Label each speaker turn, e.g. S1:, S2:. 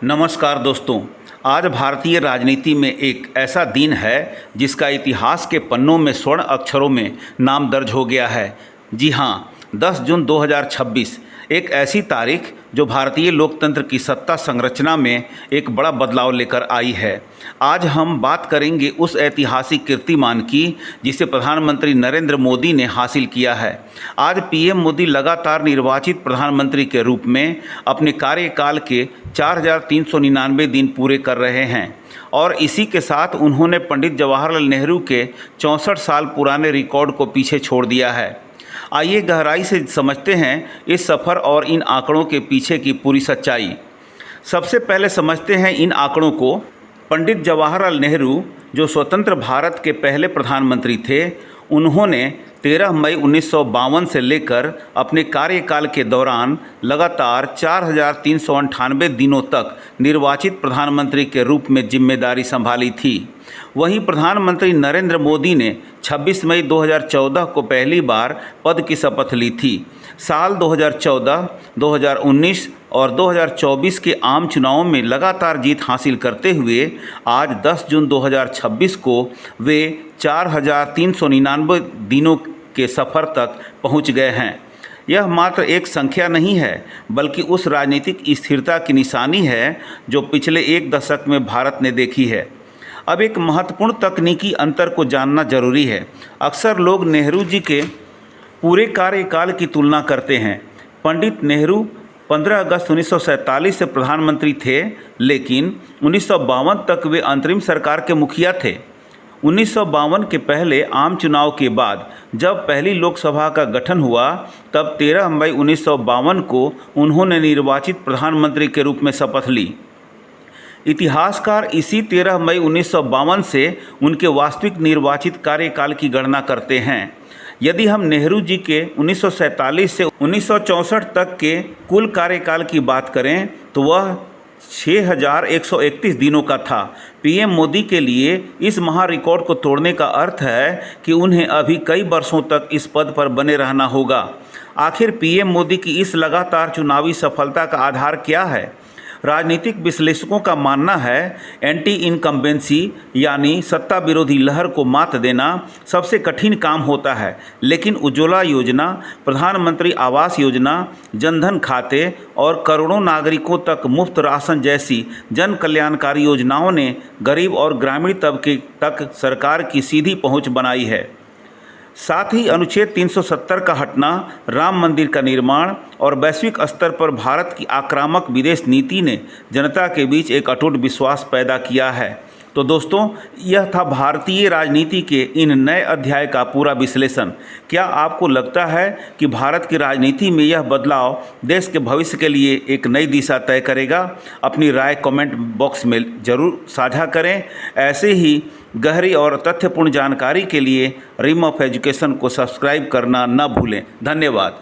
S1: नमस्कार दोस्तों। आज भारतीय राजनीति में एक ऐसा दिन है जिसका इतिहास के पन्नों में स्वर्ण अक्षरों में नाम दर्ज हो गया है। जी हाँ, 10 जून 2026 एक ऐसी तारीख जो भारतीय लोकतंत्र की सत्ता संरचना में एक बड़ा बदलाव लेकर आई है। आज हम बात करेंगे उस ऐतिहासिक कीर्तिमान की जिसे प्रधानमंत्री नरेंद्र मोदी ने हासिल किया है। आज पीएम मोदी लगातार निर्वाचित प्रधानमंत्री के रूप में अपने कार्यकाल के 4,399 दिन पूरे कर रहे हैं और इसी के साथ उन्होंने पंडित जवाहरलाल नेहरू के 64 साल पुराने रिकॉर्ड को पीछे छोड़ दिया है। आइए गहराई से समझते हैं इस सफ़र और इन आंकड़ों के पीछे की पूरी सच्चाई। सबसे पहले समझते हैं इन आंकड़ों को। पंडित जवाहरलाल नेहरू जो स्वतंत्र भारत के पहले प्रधानमंत्री थे, उन्होंने 13 मई 1952 से लेकर अपने कार्यकाल के दौरान लगातार 4,398 दिनों तक निर्वाचित प्रधानमंत्री के रूप में जिम्मेदारी संभाली थी। वहीं प्रधानमंत्री नरेंद्र मोदी ने 26 मई 2014 को पहली बार पद की शपथ ली थी। साल 2014, 2019 और 2024 के आम चुनावों में लगातार जीत हासिल करते हुए आज 10 जून 2026 को वे 4,399 दिनों के सफ़र तक पहुंच गए हैं। यह मात्र एक संख्या नहीं है, बल्कि उस राजनीतिक स्थिरता की निशानी है जो पिछले एक दशक में भारत ने देखी है। अब एक महत्वपूर्ण तकनीकी अंतर को जानना जरूरी है। अक्सर लोग नेहरू जी के पूरे कार्यकाल की तुलना करते हैं। पंडित नेहरू 15 अगस्त 1947 से प्रधानमंत्री थे, लेकिन 1952 तक वे अंतरिम सरकार के मुखिया थे। 1952 के पहले आम चुनाव के बाद जब पहली लोकसभा का गठन हुआ, तब 13 मई 1952 को उन्होंने निर्वाचित प्रधानमंत्री के रूप में शपथ ली। इतिहासकार इसी 13 मई 1952 से उनके वास्तविक निर्वाचित कार्यकाल की गणना करते हैं। यदि हम नेहरू जी के 1947 से 1964 तक के कुल कार्यकाल की बात करें तो वह 6,131 दिनों का था। पीएम मोदी के लिए इस महा रिकॉर्ड को तोड़ने का अर्थ है कि उन्हें अभी कई वर्षों तक इस पद पर बने रहना होगा। आखिर पीएम मोदी की इस लगातार चुनावी सफलता का आधार क्या है? राजनीतिक विश्लेषकों का मानना है एंटी इनकम्बेंसी यानी सत्ता विरोधी लहर को मात देना सबसे कठिन काम होता है, लेकिन उज्ज्वला योजना, प्रधानमंत्री आवास योजना, जनधन खाते और करोड़ों नागरिकों तक मुफ्त राशन जैसी जन कल्याणकारी योजनाओं ने गरीब और ग्रामीण तबके तक सरकार की सीधी पहुंच बनाई है। साथ ही अनुच्छेद 370 का हटना, राम मंदिर का निर्माण और वैश्विक स्तर पर भारत की आक्रामक विदेश नीति ने जनता के बीच एक अटूट विश्वास पैदा किया है। तो दोस्तों, यह था भारतीय राजनीति के इन नए अध्याय का पूरा विश्लेषण। क्या आपको लगता है कि भारत की राजनीति में यह बदलाव देश के भविष्य के लिए एक नई दिशा तय करेगा? अपनी राय कमेंट बॉक्स में ज़रूर साझा करें। ऐसे ही गहरी और तथ्यपूर्ण जानकारी के लिए रिम ऑफ एजुकेशन को सब्सक्राइब करना न भूलें। धन्यवाद।